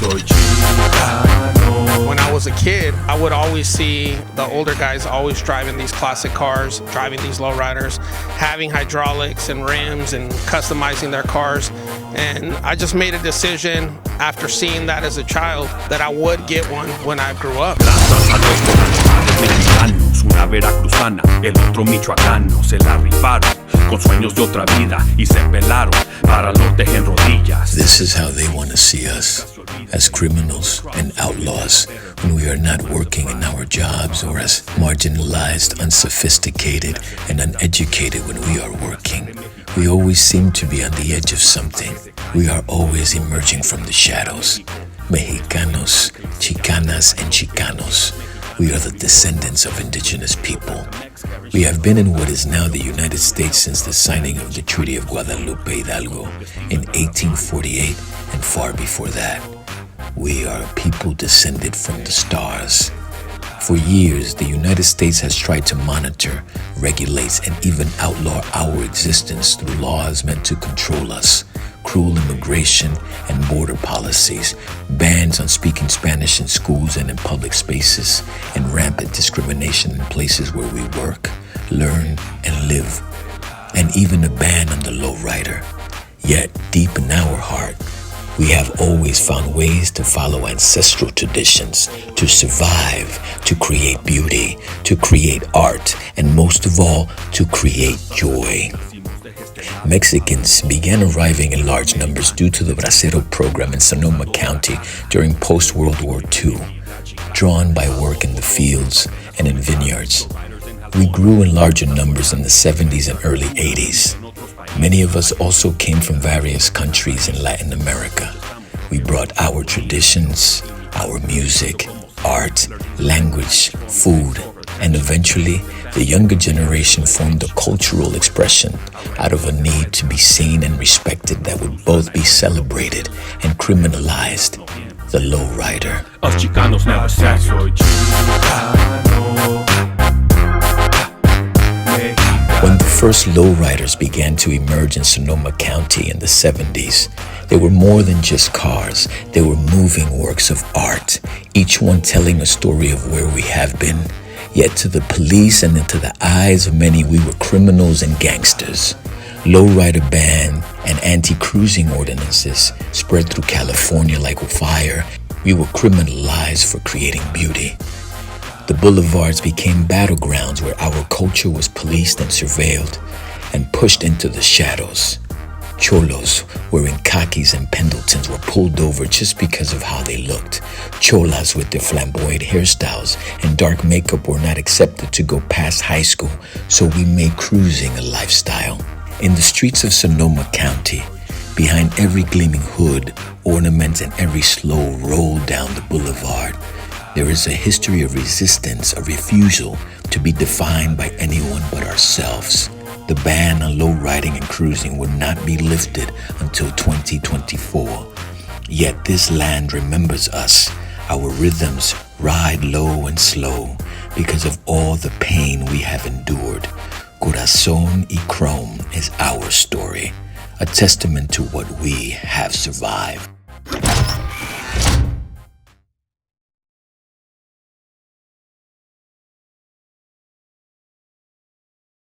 soy chicano. When I was a kid, I would always see the older guys always driving these classic cars, driving these lowriders, having hydraulics and rims and customizing their cars. And I just made a decision after seeing that as a child that I would get one when I grew up. Gracias a los padres mexicanos, una veracruzana, el otro michoacano, se la rifaron con sueños de otra vida y se pelaron para el norte en rodillas. This is how they want to see us, as criminals and outlaws, when we are not working in our jobs, or as marginalized, unsophisticated, and uneducated when we are working. We always seem to be on the edge of something. We are always emerging from the shadows. Mexicanos, Chicanas, and Chicanos. We are the descendants of indigenous people. We have been in what is now the United States since the signing of the Treaty of Guadalupe Hidalgo in 1848 and far before that. We are a people descended from the stars. For years, the United States has tried to monitor, regulate, and even outlaw our existence through laws meant to control us. Cruel immigration and border policies, bans on speaking Spanish in schools and in public spaces, and rampant discrimination in places where we work, learn, and live, and even a ban on the lowrider. Yet, deep in our heart, we have always found ways to follow ancestral traditions, to survive, to create beauty, to create art, and most of all, to create joy. Mexicans began arriving in large numbers due to the Bracero program in Sonoma County during post-World War II, drawn by work in the fields and in vineyards. We grew in larger numbers in the 70s and early 80s. Many of us also came from various countries in Latin America. We brought our traditions, our music, art, language, food, and eventually the younger generation formed a cultural expression out of a need to be seen and respected that would both be celebrated and criminalized. The lowrider. Us Chicanos never said soy chicano. When the first lowriders began to emerge in Sonoma County in the 70s, they were more than just cars. They were moving works of art, each one telling a story of where we have been. Yet to the police and into the eyes of many, we were criminals and gangsters. Lowrider ban and anti-cruising ordinances spread through California like fire. We were criminalized for creating beauty. The boulevards became battlegrounds where our culture was policed and surveilled and pushed into the shadows. Cholos wearing khakis and Pendletons were pulled over just because of how they looked. Cholas with their flamboyant hairstyles and dark makeup were not accepted to go past high school, so we made cruising a lifestyle. In the streets of Sonoma County, behind every gleaming hood, ornament, and every slow roll down the boulevard, there is a history of resistance, a refusal to be defined by anyone but ourselves. The ban on low riding and cruising would not be lifted until 2024. Yet this land remembers us. Our rhythms ride low and slow because of all the pain we have endured. Corazón y Chrome is our story, a testament to what we have survived.